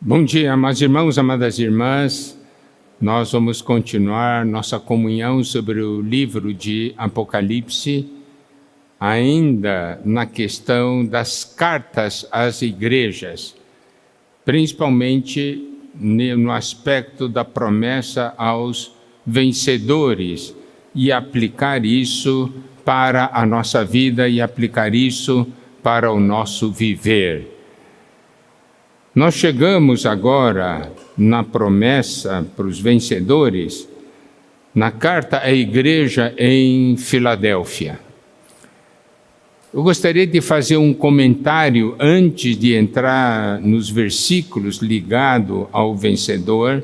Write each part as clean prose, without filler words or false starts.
Bom dia, amados irmãos, amadas irmãs. Nós vamos continuar nossa comunhão sobre o livro de Apocalipse, ainda na questão das cartas às igrejas, principalmente no aspecto da promessa aos vencedores, e aplicar isso para a nossa vida e aplicar isso para o nosso viver. Nós chegamos agora na promessa para os vencedores, na carta à igreja em Filadélfia. Eu gostaria de fazer um comentário antes de entrar nos versículos ligados ao vencedor.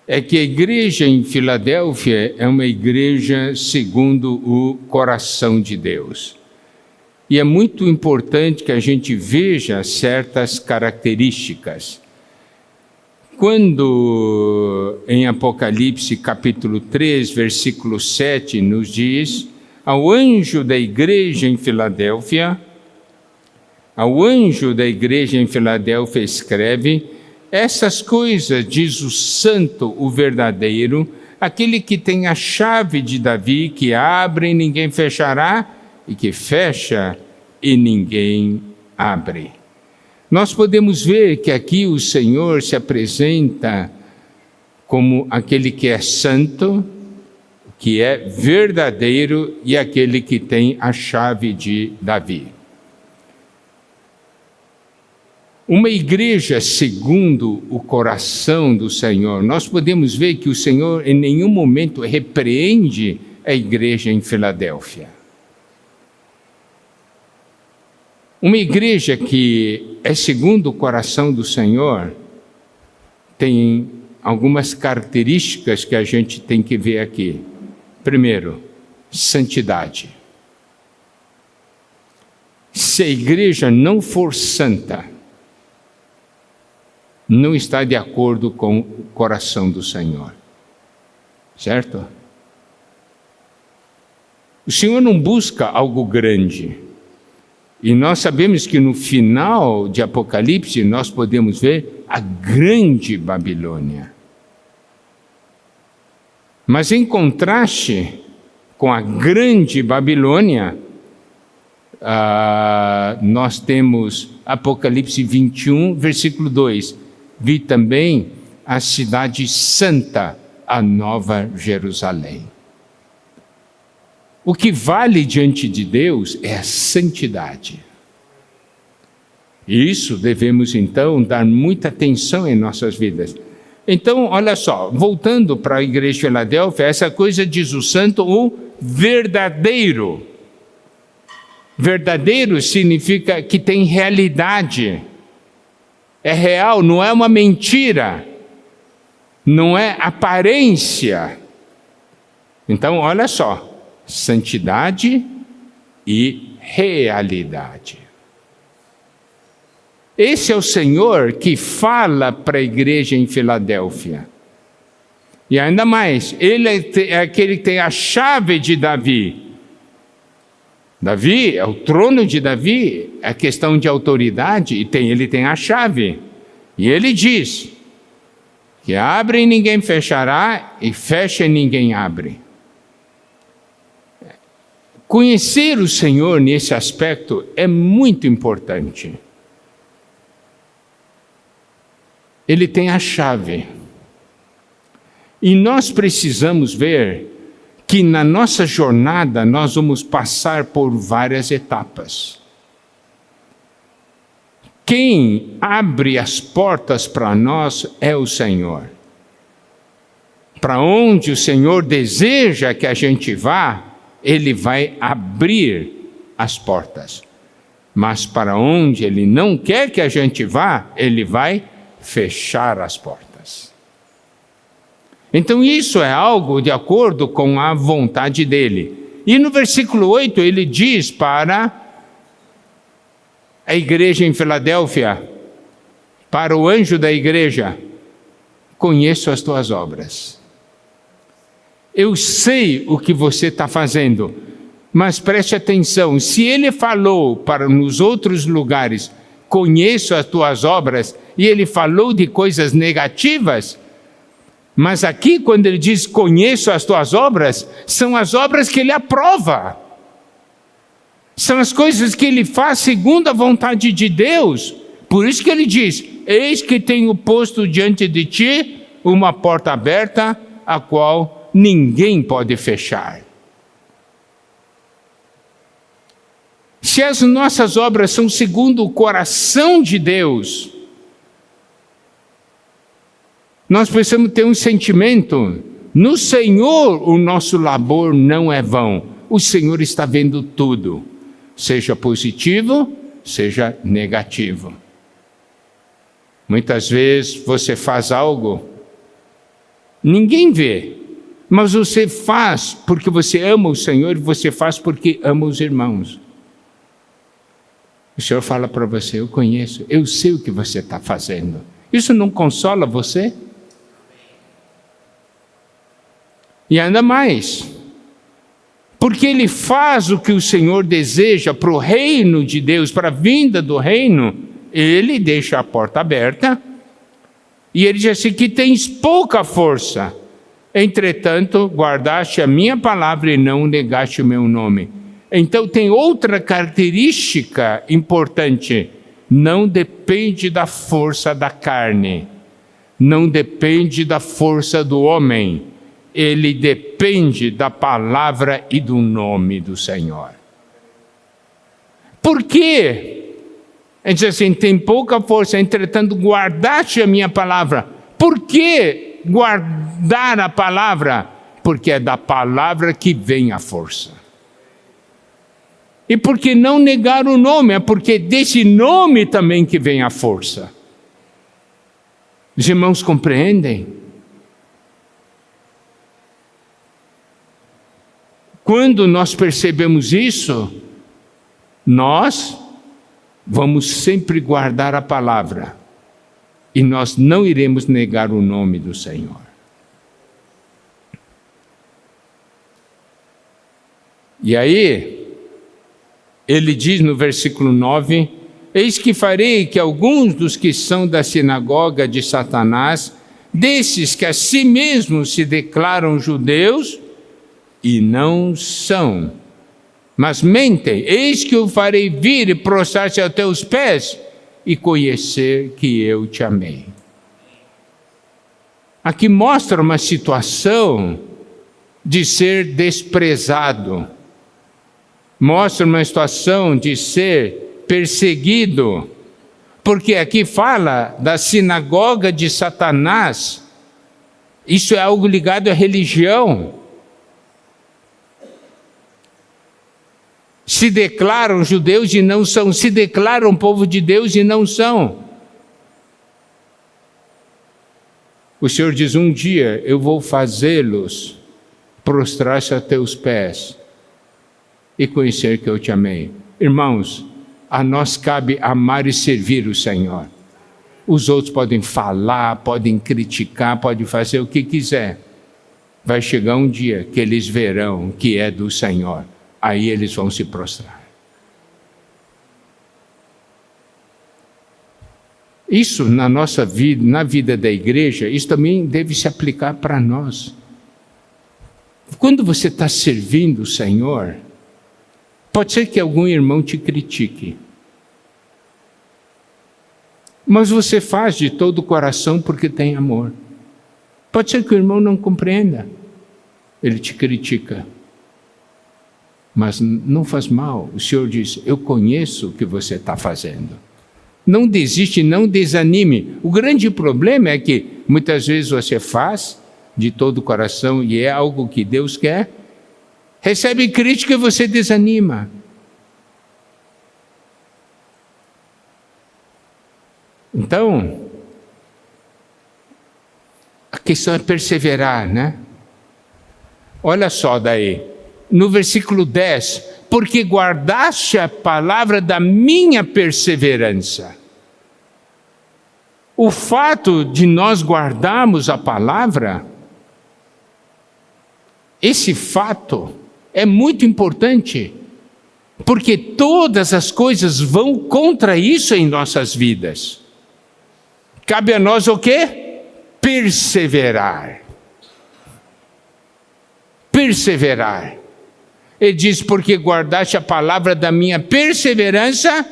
É que a igreja em Filadélfia é uma igreja segundo o coração de Deus. E é muito importante que a gente veja certas características. Quando em Apocalipse capítulo 3, versículo 7, nos diz: ao anjo da igreja em Filadélfia, escreve: essas coisas diz o santo, o verdadeiro, aquele que tem a chave de Davi, que abre e ninguém fechará, e que fecha e ninguém abre. Nós podemos ver que aqui o Senhor se apresenta como aquele que é santo, que é verdadeiro e aquele que tem a chave de Davi. Uma igreja segundo o coração do Senhor, nós podemos ver que o Senhor em nenhum momento repreende a igreja em Filadélfia. Uma igreja que é segundo o coração do Senhor tem algumas características que a gente tem que ver aqui. Primeiro, santidade. Se a igreja não for santa, não está de acordo com o coração do Senhor. Certo? O Senhor não busca algo grande. E nós sabemos que no final de Apocalipse nós podemos ver a grande Babilônia. Mas em contraste com a grande Babilônia, nós temos Apocalipse 21, versículo 2. Vi também a cidade santa, a nova Jerusalém. O que vale diante de Deus é a santidade. E isso devemos então dar muita atenção em nossas vidas. Então, olha só, voltando para a igreja de Filadélfia, essa coisa diz o santo, o verdadeiro. Verdadeiro significa que tem realidade. É real, não é uma mentira. Não é aparência. Então, olha só. Santidade e realidade. Esse é o Senhor que fala para a igreja em Filadélfia. E ainda mais, Ele é aquele que tem a chave de Davi. Davi, é o trono de Davi, é questão de autoridade, e ele tem a chave. E ele diz que abre e ninguém fechará, e fecha e ninguém abre. Conhecer o Senhor nesse aspecto é muito importante. Ele tem a chave. E nós precisamos ver que na nossa jornada nós vamos passar por várias etapas. Quem abre as portas para nós é o Senhor. Para onde o Senhor deseja que a gente vá, Ele vai abrir as portas. Mas para onde Ele não quer que a gente vá, Ele vai fechar as portas. Então isso é algo de acordo com a vontade dEle. E no versículo 8 ele diz para a igreja em Filadélfia, para o anjo da igreja: conheço as tuas obras. Eu sei o que você está fazendo, mas preste atenção, se ele falou para nos outros lugares, conheço as tuas obras, e ele falou de coisas negativas. Mas aqui, quando ele diz, conheço as tuas obras, são as obras que ele aprova. São as coisas que ele faz segundo a vontade de Deus. Por isso que ele diz, eis que tenho posto diante de ti uma porta aberta, a qual ninguém pode fechar. Se as nossas obras são segundo o coração de Deus, nós precisamos ter um sentimento, no Senhor o nosso labor não é vão, o Senhor está vendo tudo, seja positivo, seja negativo. Muitas vezes você faz algo, ninguém vê, mas você faz porque você ama o Senhor e você faz porque ama os irmãos. O Senhor fala para você, eu conheço, eu sei o que você está fazendo. Isso não consola você? E ainda mais, porque ele faz o que o Senhor deseja para o reino de Deus, para a vinda do reino, ele deixa a porta aberta, e ele diz assim, que tens pouca força, entretanto, guardaste a minha palavra e não negaste o meu nome. Então tem outra característica importante, não depende da força da carne, não depende da força do homem, ele depende da palavra e do nome do Senhor. Por quê? Ele diz assim, tem pouca força, entretanto guardaste a minha palavra. Por que guardar a palavra? Porque é da palavra que vem a força. E por que não negar o nome? É porque desse nome também que vem a força. Os irmãos compreendem? Quando nós percebemos isso, nós vamos sempre guardar a palavra e nós não iremos negar o nome do Senhor. E aí, ele diz no versículo 9, eis que farei que alguns dos que são da sinagoga de Satanás, desses que a si mesmos se declaram judeus, e não são, mas mentem, eis que o farei vir e prostrar-se aos teus pés e conhecer que eu te amei. Aqui mostra uma situação de ser desprezado, mostra uma situação de ser perseguido, porque aqui fala da sinagoga de Satanás, isso é algo ligado à religião. Se declaram judeus e não são, se declaram povo de Deus e não são. O Senhor diz, um dia eu vou fazê-los prostrar-se a teus pés e conhecer que eu te amei. Irmãos, a nós cabe amar e servir o Senhor. Os outros podem falar, podem criticar, podem fazer o que quiser. Vai chegar um dia que eles verão que é do Senhor. Aí eles vão se prostrar. Isso na nossa vida, na vida da igreja, isso também deve se aplicar para nós. Quando você está servindo o Senhor, pode ser que algum irmão te critique, mas você faz de todo o coração porque tem amor. Pode ser que o irmão não compreenda, ele te critica. Mas não faz mal, o Senhor diz, eu conheço o que você está fazendo. Não desiste, não desanime. O grande problema é que muitas vezes você faz de todo o coração e é algo que Deus quer, recebe crítica e você desanima. Então, a questão é perseverar, né? Olha só daí. No versículo 10, porque guardaste a palavra da minha perseverança. O fato de nós guardarmos a palavra, esse fato é muito importante, porque todas as coisas vão contra isso em nossas vidas. Cabe a nós o quê? Perseverar. Perseverar. Ele diz, porque guardaste a palavra da minha perseverança,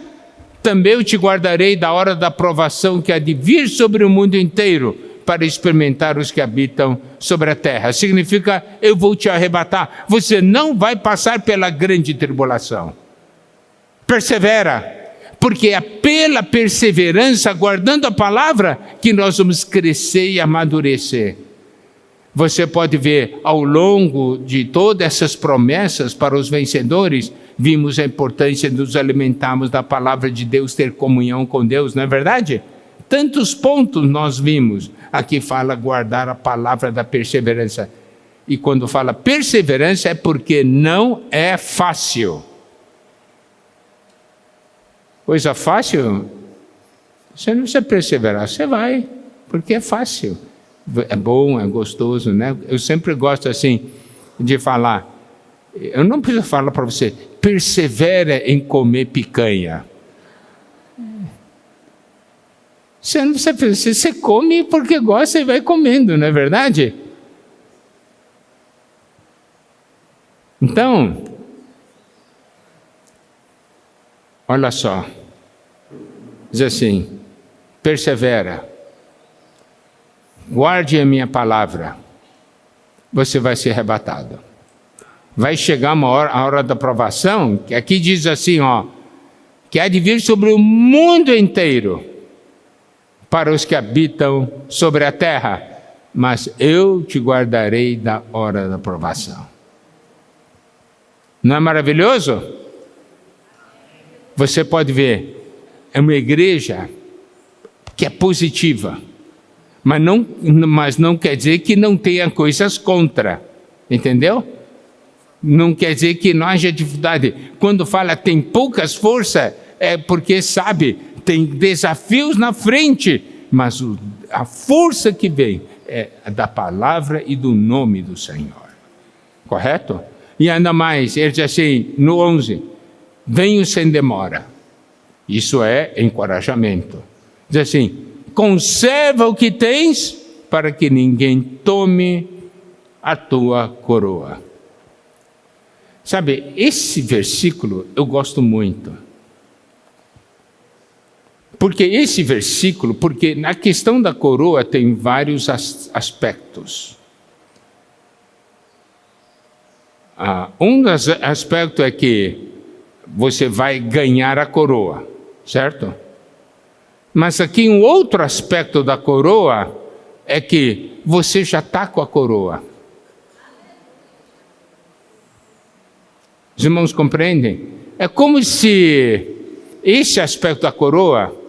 também eu te guardarei da hora da provação que há de vir sobre o mundo inteiro, para experimentar os que habitam sobre a terra. Significa, eu vou te arrebatar. Você não vai passar pela grande tribulação. Persevera. Porque é pela perseverança, guardando a palavra, que nós vamos crescer e amadurecer. Você pode ver, ao longo de todas essas promessas para os vencedores, vimos a importância de nos alimentarmos da palavra de Deus, ter comunhão com Deus, não é verdade? Tantos pontos nós vimos. Aqui fala guardar a palavra da perseverança. E quando fala perseverança é porque não é fácil. Coisa fácil, você não precisa perseverar, você vai, porque é fácil. É bom, é gostoso, né? Eu sempre gosto assim de falar, eu não preciso falar para você, persevera em comer picanha. Você não precisa, você come porque gosta e vai comendo, não é verdade? Então, olha só, diz assim, persevera, guarde a minha palavra, você vai ser arrebatado. Vai chegar a hora da provação, que aqui diz assim, ó, que há de vir sobre o mundo inteiro, para os que habitam sobre a terra, mas eu te guardarei da hora da provação. Não é maravilhoso? Você pode ver, é uma igreja que é positiva, mas não quer dizer que não tenha coisas contra, entendeu? Não quer dizer que não haja dificuldade. Quando fala tem poucas forças, é porque sabe, tem desafios na frente, mas a força que vem é da palavra e do nome do Senhor. Correto? E ainda mais, ele diz assim, no 11, venho sem demora. Isso é encorajamento. Diz assim, conserva o que tens, para que ninguém tome a tua coroa. Sabe, esse versículo eu gosto muito. Porque na questão da coroa tem vários aspectos. Um dos aspectos é que você vai ganhar a coroa, certo? Mas aqui um outro aspecto da coroa é que você já está com a coroa. Os irmãos compreendem? É como se esse aspecto da coroa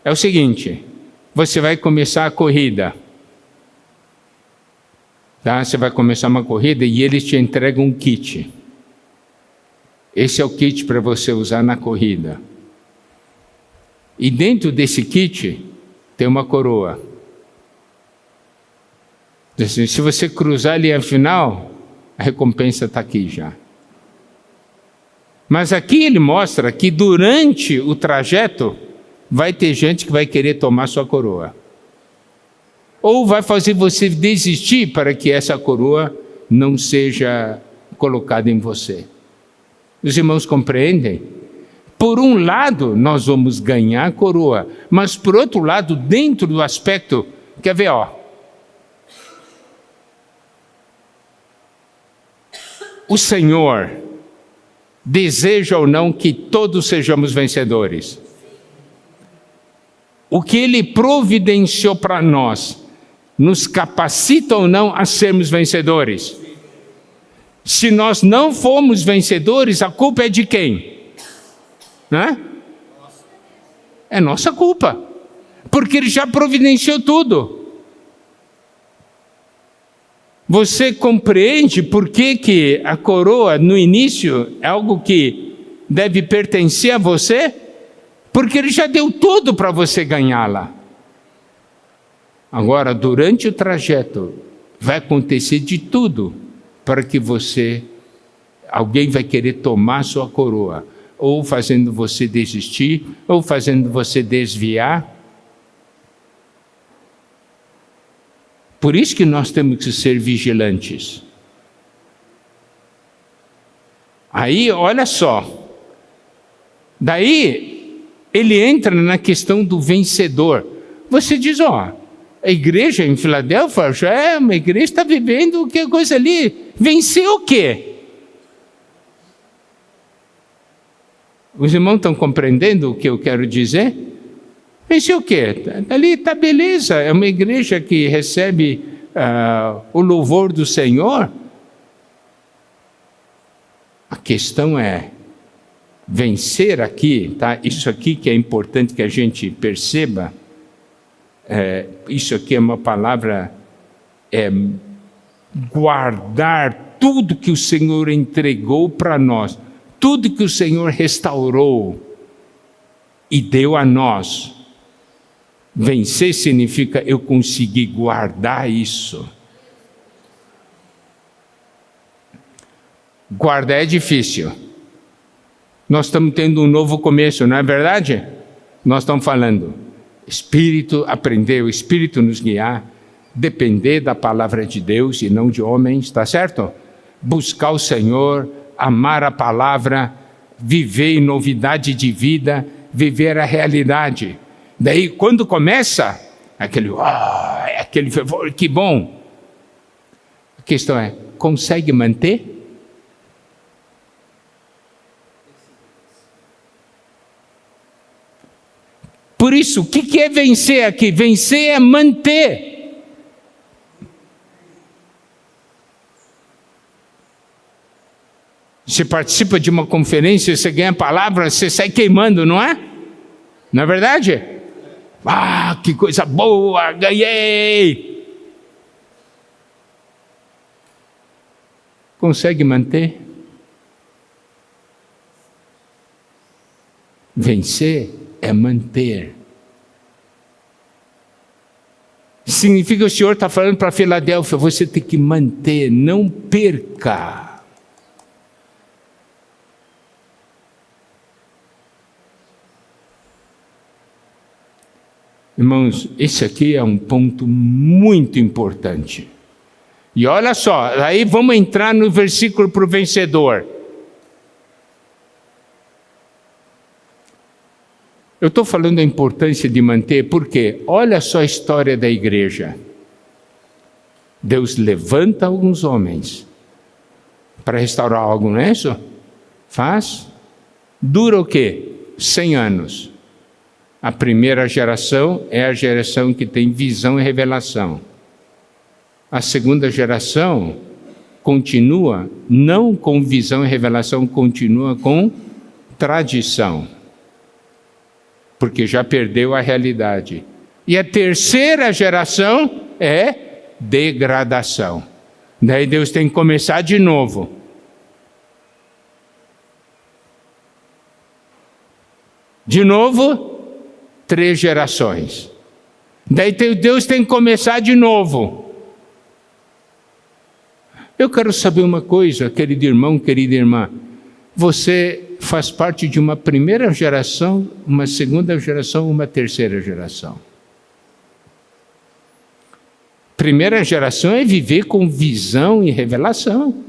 é o seguinte, você vai começar a corrida. Tá? Você vai começar uma corrida e eles te entregam um kit. Esse é o kit para você usar na corrida. E dentro desse kit tem uma coroa. Assim, se você cruzar a linha final, a recompensa está aqui já. Mas aqui ele mostra que durante o trajeto vai ter gente que vai querer tomar sua coroa. Ou vai fazer você desistir para que essa coroa não seja colocada em você. Os irmãos compreendem? Por um lado, nós vamos ganhar a coroa, mas por outro lado, dentro do aspecto, quer ver, ó. O Senhor deseja ou não que todos sejamos vencedores. O que Ele providenciou para nós, nos capacita ou não a sermos vencedores? Se nós não formos vencedores, a culpa é de quem? Né? É nossa culpa, porque Ele já providenciou tudo. Você compreende por que a coroa no início é algo que deve pertencer a você? Porque Ele já deu tudo para você ganhá-la. Agora, durante o trajeto, vai acontecer de tudo para que alguém vai querer tomar sua coroa, ou fazendo você desistir, ou fazendo você desviar. Por isso que nós temos que ser vigilantes. Aí, olha só. Daí, ele entra na questão do vencedor. Você diz, a igreja em Filadélfia já é uma igreja que está vivendo que coisa ali. Vencer o quê? Os irmãos estão compreendendo o que eu quero dizer? Vencer o quê? Ali está beleza, é uma igreja que recebe o louvor do Senhor. A questão é vencer aqui, tá? Isso aqui que é importante que a gente perceba. Isso aqui é uma palavra, guardar tudo que o Senhor entregou para nós, tudo que o Senhor restaurou e deu a nós. Vencer significa eu conseguir guardar isso. Guardar é difícil. Nós estamos tendo um novo começo, não é verdade? Nós estamos falando, Espírito, aprender o Espírito nos guiar, depender da palavra de Deus e não de homens, está certo? Buscar o Senhor, amar a palavra, viver em novidade de vida, viver a realidade. Daí, quando começa, aquele fervor, que bom. A questão é, consegue manter? Por isso, o que é vencer aqui? Vencer é manter. Você participa de uma conferência, você ganha a palavra, você sai queimando, não é? Não é verdade? Que coisa boa, ganhei! Consegue manter? Vencer é manter. Significa que o Senhor está falando para Filadélfia, você tem que manter, não perca. Irmãos, esse aqui é um ponto muito importante. E olha só, aí vamos entrar no versículo para o vencedor. Eu estou falando da importância de manter, porque olha só a história da igreja. Deus levanta alguns homens para restaurar algo, não é isso? Faz. Dura o quê? 100 anos. A primeira geração é a geração que tem visão e revelação. A segunda geração continua, não com visão e revelação, continua com tradição. Porque já perdeu a realidade. E a terceira geração é degradação. Daí Deus tem que começar de novo. De novo, 3 gerações. Daí Deus tem que começar de novo. Eu quero saber uma coisa, querido irmão, querida irmã. Você faz parte de uma primeira geração, uma segunda geração, uma terceira geração. Primeira geração é viver com visão e revelação.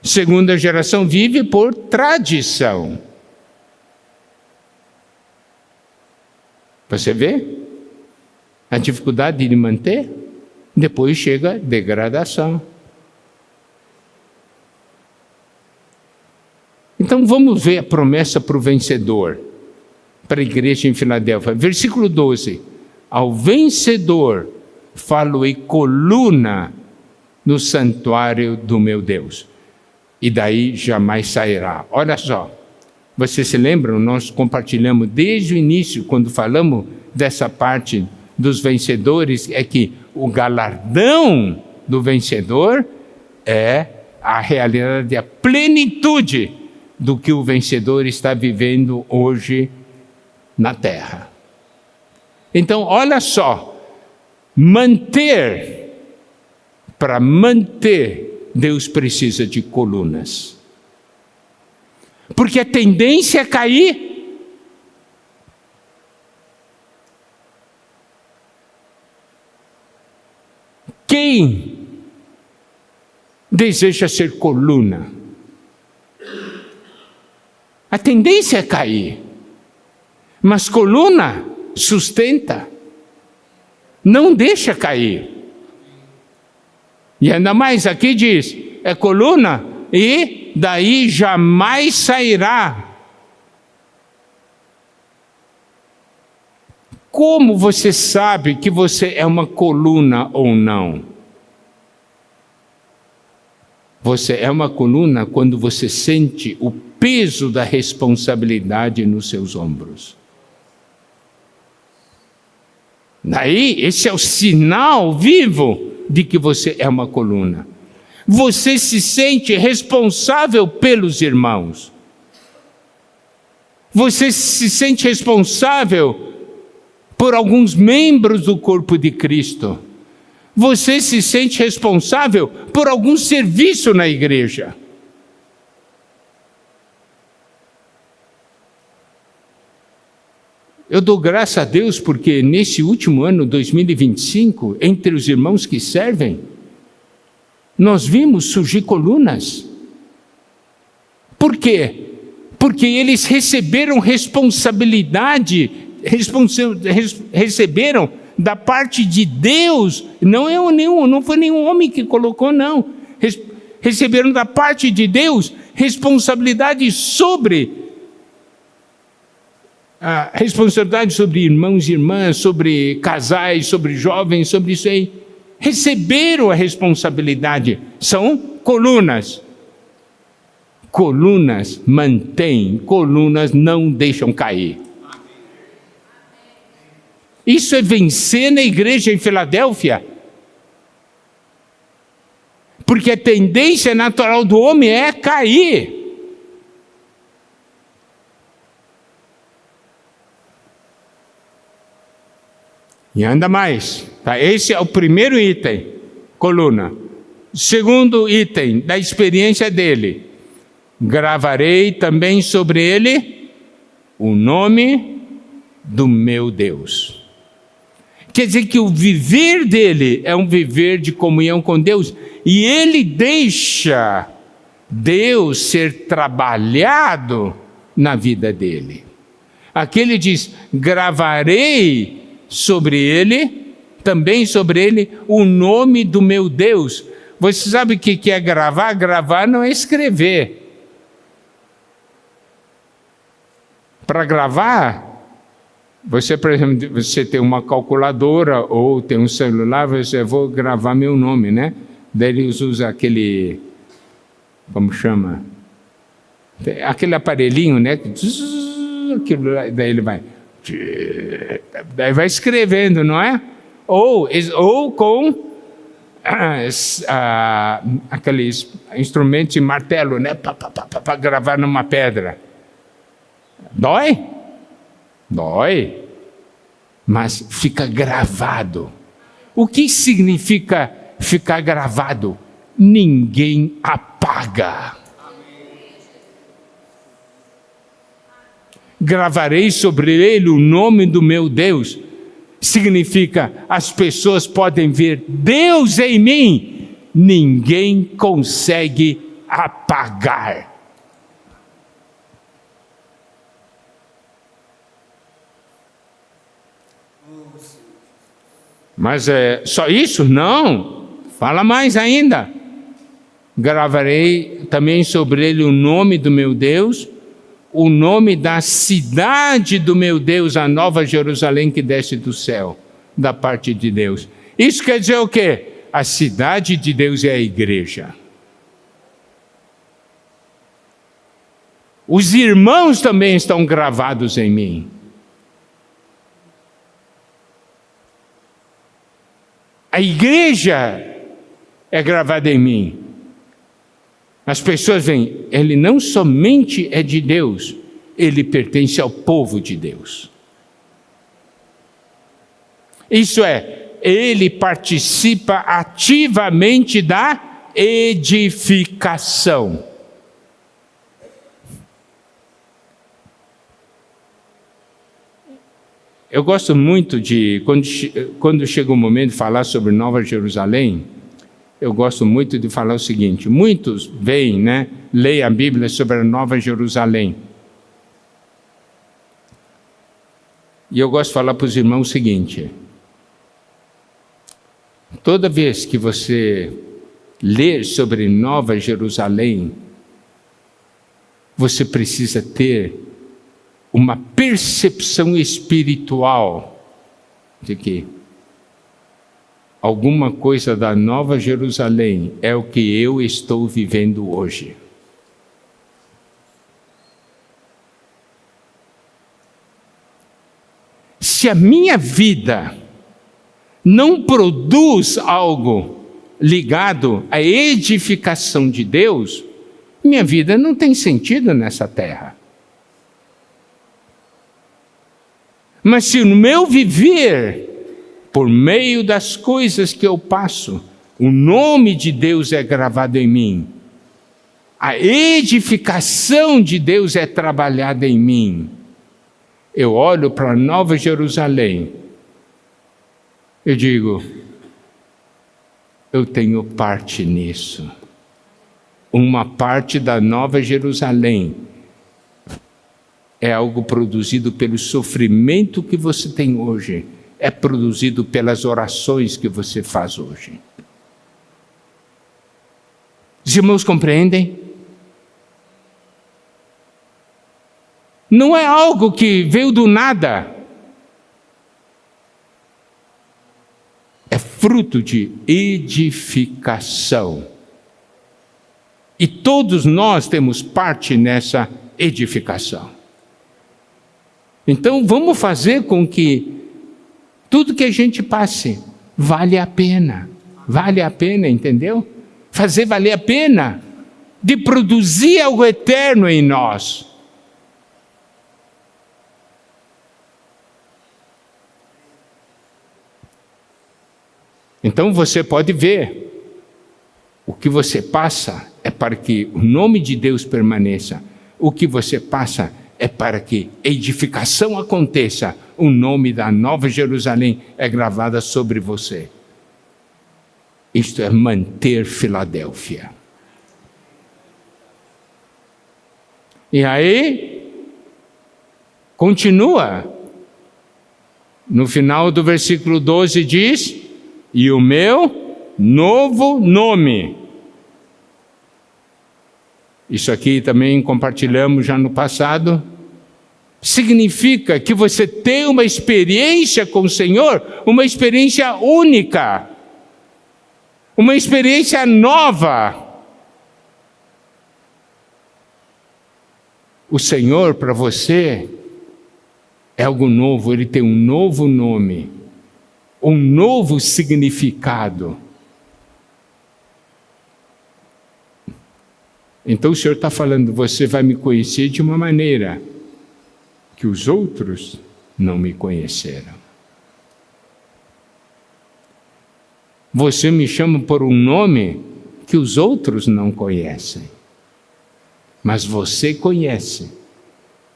Segunda geração vive por tradição. Você vê a dificuldade de manter? Depois chega a degradação. Então vamos ver a promessa para o vencedor, para a igreja em Filadélfia. Versículo 12. Ao vencedor falo-ei coluna no santuário do meu Deus, e daí jamais sairá. Olha só, vocês se lembram? Nós compartilhamos desde o início, quando falamos dessa parte dos vencedores, é que o galardão do vencedor é a realidade, a plenitude do que o vencedor está vivendo hoje na terra. Então, olha só, para manter, Deus precisa de colunas. Porque a tendência é cair. Quem deseja ser coluna? A tendência é cair, mas coluna sustenta, não deixa cair. E ainda mais aqui diz, é coluna e daí jamais sairá. Como você sabe que você é uma coluna ou não? Você é uma coluna quando você sente o peso da responsabilidade nos seus ombros. Daí, esse é o sinal vivo de que você é uma coluna. Você se sente responsável pelos irmãos. Você se sente responsável por alguns membros do corpo de Cristo. Você se sente responsável por algum serviço na igreja. Eu dou graças a Deus porque nesse último ano, 2025, entre os irmãos que servem, nós vimos surgir colunas. Por quê? Porque eles receberam responsabilidade, receberam da parte de Deus, não foi nenhum homem que colocou, não. Receberam da parte de Deus responsabilidade sobre irmãos e irmãs, sobre casais, sobre jovens, sobre isso aí. Receberam a responsabilidade. São colunas. Colunas mantêm, colunas não deixam cair. Isso é vencer na igreja em Filadélfia. Porque a tendência natural do homem é cair. E anda mais. Tá? Esse é o primeiro item, coluna. Segundo item da experiência dele. Gravarei também sobre ele o nome do meu Deus. Quer dizer que o viver dele é um viver de comunhão com Deus. E ele deixa Deus ser trabalhado na vida dele. Aqui ele diz, gravarei sobre ele, também sobre ele, o nome do meu Deus. Você sabe o que é gravar? Gravar não é escrever. Para gravar, você, por exemplo, você tem uma calculadora ou tem um celular, você vou gravar meu nome, né? Daí eles usam aquele, como chama? Aquele aparelhinho, né? Daí ele vai... Daí vai escrevendo, não é? Ou com aqueles instrumentos de martelo, né? Para gravar numa pedra. Dói? Dói. Mas fica gravado. O que significa ficar gravado? Ninguém apaga. Gravarei sobre ele o nome do meu Deus. Significa, as pessoas podem ver Deus em mim, ninguém consegue apagar. Mas é só isso? Não. Fala mais ainda. Gravarei também sobre ele o nome do meu Deus, o nome da cidade do meu Deus, a nova Jerusalém que desce do céu, da parte de Deus. Isso quer dizer o quê? A cidade de Deus é a igreja. Os irmãos também estão gravados em mim. A igreja é gravada em mim. As pessoas veem, ele não somente é de Deus, ele pertence ao povo de Deus. Isso é, ele participa ativamente da edificação. Eu gosto muito de, quando chega o momento de falar sobre Nova Jerusalém, eu gosto muito de falar o seguinte: muitos vêm, leem a Bíblia sobre a Nova Jerusalém. E eu gosto de falar para os irmãos o seguinte: toda vez que você ler sobre Nova Jerusalém, você precisa ter uma percepção espiritual de que alguma coisa da Nova Jerusalém é o que eu estou vivendo hoje. Se a minha vida não produz algo ligado à edificação de Deus, minha vida não tem sentido nessa terra. Mas se no meu viver, por meio das coisas que eu passo, o nome de Deus é gravado em mim, a edificação de Deus é trabalhada em mim, eu olho para a Nova Jerusalém, eu digo, eu tenho parte nisso. Uma parte da Nova Jerusalém é algo produzido pelo sofrimento que você tem hoje, é produzido pelas orações que você faz hoje. Os irmãos compreendem? Não é algo que veio do nada. É fruto de edificação. E todos nós temos parte nessa edificação. Então vamos fazer com que tudo que a gente passe vale a pena, entendeu? Fazer valer a pena de produzir algo eterno em nós. Então você pode ver, o que você passa é para que o nome de Deus permaneça, o que você passa é para que edificação aconteça, o nome da Nova Jerusalém é gravado sobre você. Isto é manter Filadélfia. E aí, continua. No final do versículo 12 diz, e o meu novo nome. Isso aqui também compartilhamos já no passado. Significa que você tem uma experiência com o Senhor, uma experiência única, uma experiência nova. O Senhor para você é algo novo, Ele tem um novo nome, um novo significado. Então o Senhor está falando, você vai me conhecer de uma maneira que os outros não me conheceram. Você me chama por um nome que os outros não conhecem. Mas você conhece,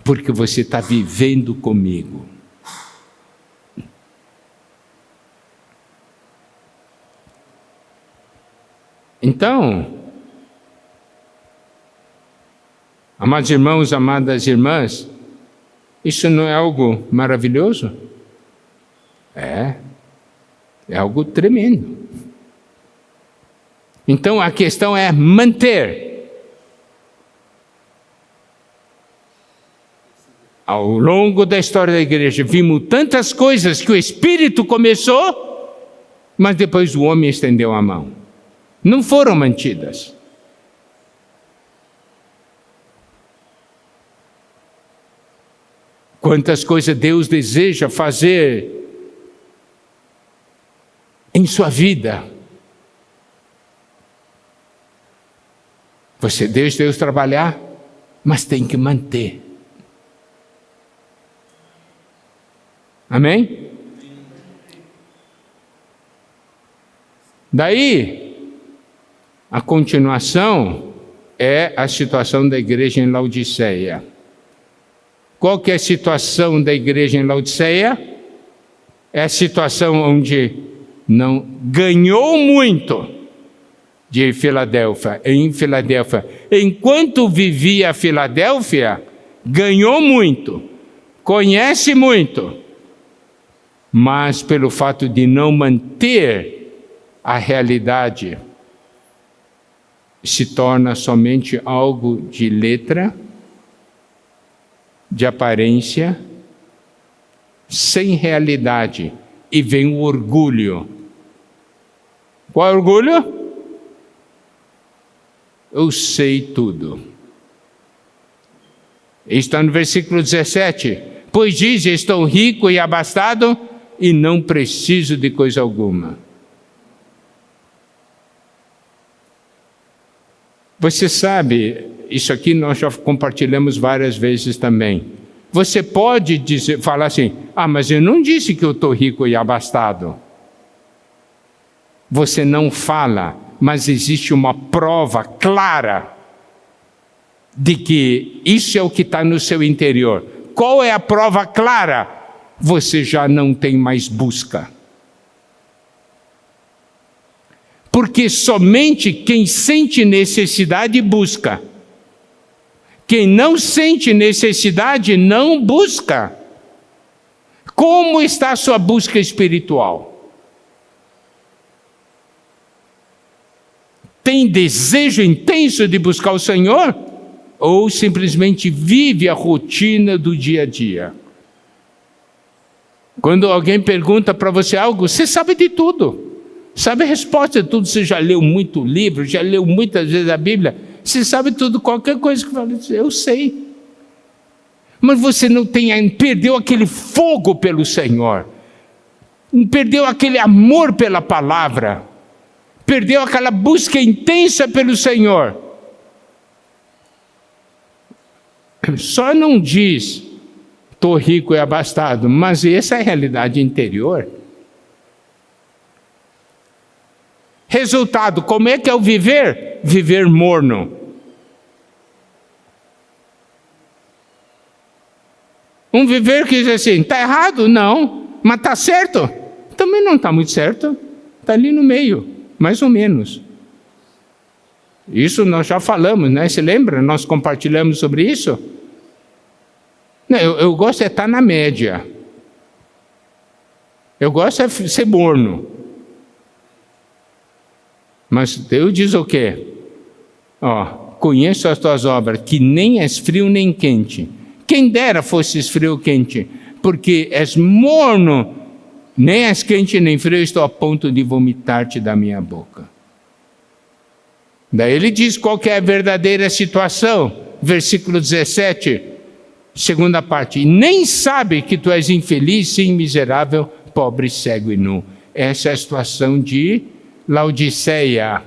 porque você está vivendo comigo. Então, amados irmãos, amadas irmãs, isso não é algo maravilhoso? É algo tremendo. Então a questão é manter. Ao longo da história da igreja, vimos tantas coisas que o Espírito começou, mas depois o homem estendeu a mão. Não foram mantidas. Quantas coisas Deus deseja fazer em sua vida. Você deixa Deus trabalhar, mas tem que manter. Amém? Daí, a continuação é a situação da igreja em Laodiceia. Qual que é a situação da igreja em Laodiceia? É a situação onde não ganhou muito de Filadélfia, em Filadélfia. Enquanto vivia a Filadélfia, ganhou muito, conhece muito, mas pelo fato de não manter a realidade, se torna somente algo de letra, de aparência, sem realidade, e vem o orgulho. Qual é o orgulho? Eu sei tudo. Está no versículo 17. Pois diz, estou rico e abastado e não preciso de coisa alguma. Você sabe, isso aqui nós já compartilhamos várias vezes também. Você pode falar assim, mas eu não disse que eu estou rico e abastado. Você não fala, mas existe uma prova clara de que isso é o que está no seu interior. Qual é a prova clara? Você já não tem mais busca. Porque somente quem sente necessidade busca. Quem não sente necessidade não busca. Como está a sua busca espiritual? Tem desejo intenso de buscar o Senhor? Ou simplesmente vive a rotina do dia a dia? Quando alguém pergunta para você algo, você sabe de tudo. Sabe a resposta de tudo. Você já leu muito livro, já leu muitas vezes a Bíblia. Você sabe tudo, qualquer coisa que fala, eu sei. Mas você não perdeu aquele fogo pelo Senhor. Perdeu aquele amor pela palavra. Perdeu aquela busca intensa pelo Senhor. Só não diz, estou rico e abastado, mas essa é a realidade interior. Resultado, como é que é o viver? Viver morno. Um viver que diz assim, está errado? Não. Mas está certo? Também não está muito certo. Está ali no meio, mais ou menos. Isso nós já falamos, né? Se lembra? Nós compartilhamos sobre isso. Eu gosto de estar na média. Eu gosto de ser morno. Mas Deus diz o quê? Conheço as tuas obras, que nem és frio nem quente. Quem dera fosses frio ou quente, porque és morno, nem és quente nem frio, estou a ponto de vomitar-te da minha boca. Daí ele diz qual que é a verdadeira situação. Versículo 17, segunda parte. E nem sabe que tu és infeliz, sim, miserável, pobre, cego e nu. Essa é a situação de Laodiceia.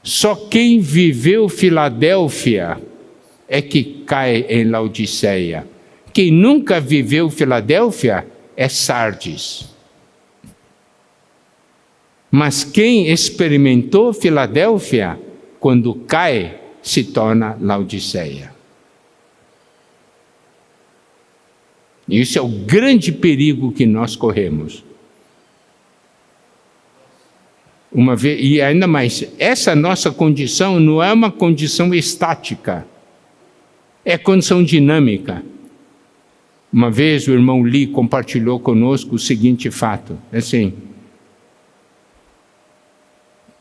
Só quem viveu Filadélfia é que cai em Laodiceia. Quem nunca viveu Filadélfia é Sardes. Mas quem experimentou Filadélfia, quando cai, se torna Laodiceia. Isso é o grande perigo que nós corremos. Uma vez, e ainda mais, essa nossa condição não é uma condição estática, é condição dinâmica. Uma vez o irmão Lee compartilhou conosco o seguinte fato, assim,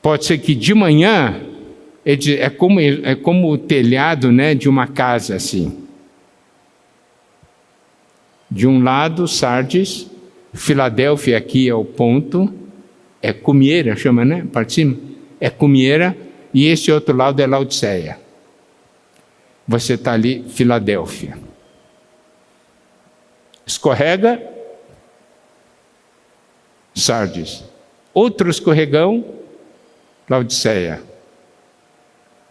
pode ser que de manhã, é como o telhado, né, de uma casa assim. De um lado, Sardes, Filadélfia aqui é o ponto, é cumieira, chama, né? Parte de cima. É cumieira, e esse outro lado é Laodiceia. Você está ali, Filadélfia. Escorrega, Sardes. Outro escorregão, Laodiceia.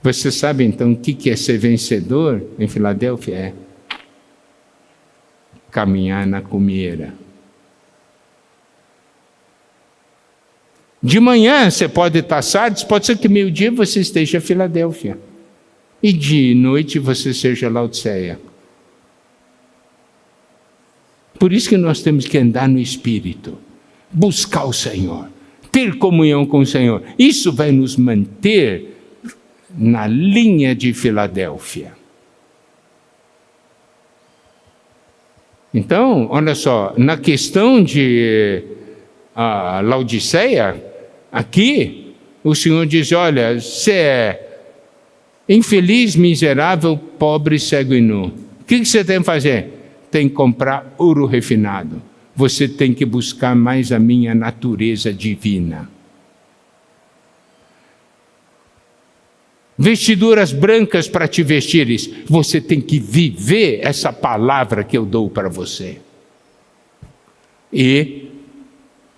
Você sabe então o que é ser vencedor em Filadélfia? É caminhar na cumieira. De manhã você pode estar Sardes, pode ser que meio-dia você esteja em Filadélfia. E de noite você seja Laodiceia. Por isso que nós temos que andar no Espírito, buscar o Senhor, ter comunhão com o Senhor. Isso vai nos manter na linha de Filadélfia. Então, olha só, na questão de Laodiceia, aqui o Senhor diz, olha, você é infeliz, miserável, pobre, cego e nu. O que você tem que fazer? Tem que comprar ouro refinado. Você tem que buscar mais a minha natureza divina. Vestiduras brancas para te vestires. Você tem que viver essa palavra que eu dou para você. E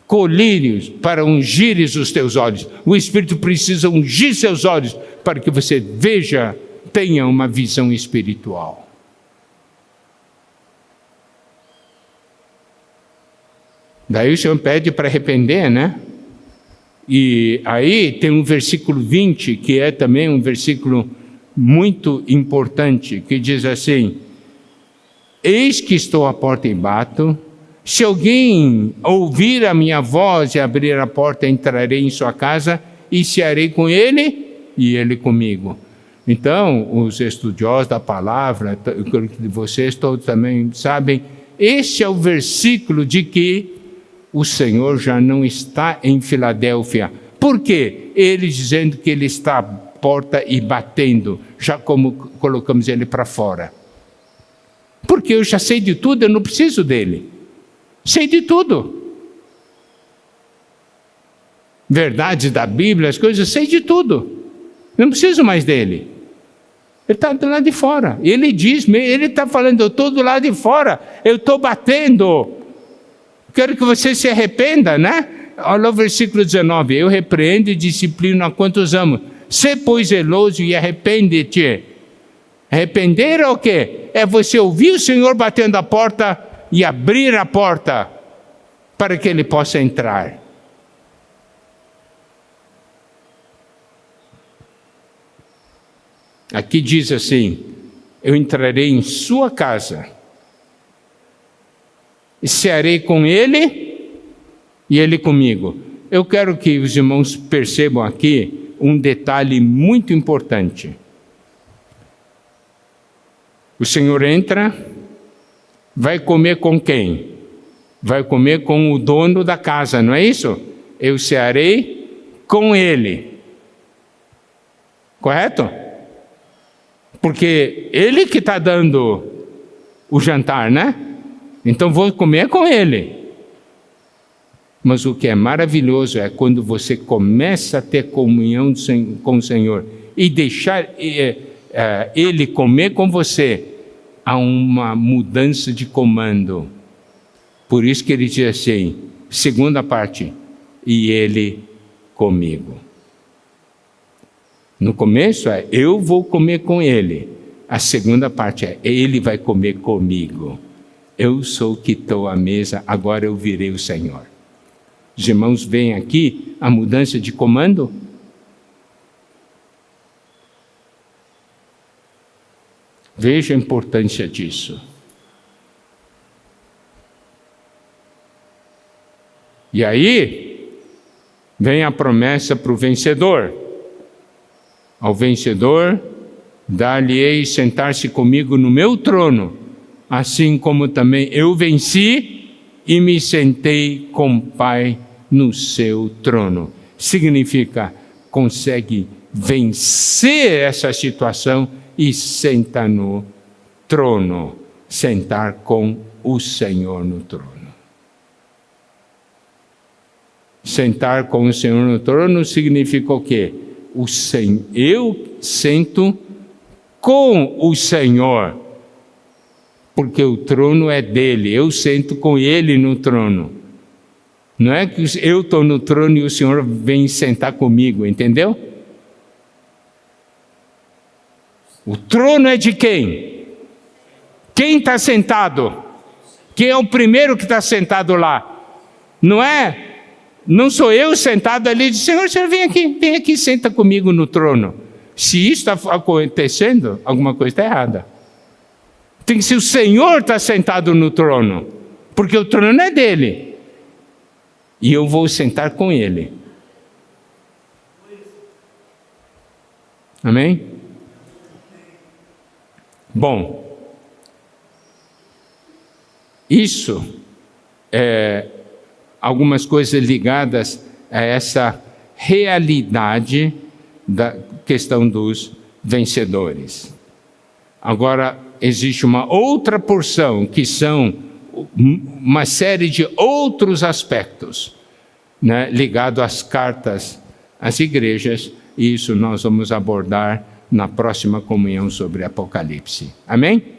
colírios para ungires os teus olhos. O Espírito precisa ungir seus olhos para que você veja, tenha uma visão espiritual. Daí o Senhor pede para arrepender, né? E aí tem um versículo 20, que é também um versículo muito importante, que diz assim: eis que estou à porta e bato, se alguém ouvir a minha voz e abrir a porta, entrarei em sua casa e cearei com ele e ele comigo. Então, os estudiosos da palavra, vocês todos também sabem, esse é o versículo de que o Senhor já não está em Filadélfia. Por quê? Ele dizendo que ele está à porta e batendo, já como colocamos ele para fora. Porque eu já sei de tudo, eu não preciso dele. Sei de tudo. Verdades da Bíblia, as coisas, sei de tudo. Não preciso mais dele. Ele está do lado de fora. Ele diz, ele está falando, eu estou do lado de fora, eu estou batendo. Quero que você se arrependa, né? Olha o versículo 19. Eu repreendo e disciplino a quantos amo. Sê, pois, zeloso e arrepende-te. Arrepender é o quê? É você ouvir o Senhor batendo a porta e abrir a porta para que ele possa entrar. Aqui diz assim: eu entrarei em sua casa, e cearei com ele e ele comigo. Eu quero que os irmãos percebam aqui um detalhe muito importante. O Senhor entra, vai comer com quem? Vai comer com o dono da casa, não é isso? Eu cearei com ele. Correto? Porque ele que está dando o jantar, né? Então vou comer com ele. Mas o que é maravilhoso é quando você começa a ter comunhão com o Senhor e deixar ele comer com você, há uma mudança de comando. Por isso que ele diz assim, segunda parte, e ele comigo. No começo é, eu vou comer com ele. A segunda parte é, ele vai comer comigo. Eu sou o que estou à mesa, agora eu virei o Senhor. Os irmãos veem aqui a mudança de comando? Veja a importância disso. E aí, vem a promessa para o vencedor. Ao vencedor, dar-lhe-ei sentar-se comigo no meu trono, assim como também eu venci e me sentei com o Pai no seu trono. Significa, consegue vencer essa situação e senta no trono, sentar com o Senhor no trono. Sentar com o Senhor no trono significa o quê? Eu sento com o Senhor, porque o trono é dele, eu sento com ele no trono. Não é que eu estou no trono e o Senhor vem sentar comigo, entendeu? O trono é de quem? Quem está sentado? Quem é o primeiro que está sentado lá? Não sou eu sentado ali e diz, Senhor, vem aqui, senta comigo no trono. Se isso está acontecendo, alguma coisa está errada. Tem que ser o Senhor está sentado no trono. porque o trono é dele, e eu vou sentar com ele. Amém? Bom, isso é algumas coisas ligadas a essa realidade da questão dos vencedores. Agora, existe uma outra porção, que são uma série de outros aspectos, né, ligado às cartas às igrejas, e isso nós vamos abordar na próxima comunhão sobre Apocalipse. Amém?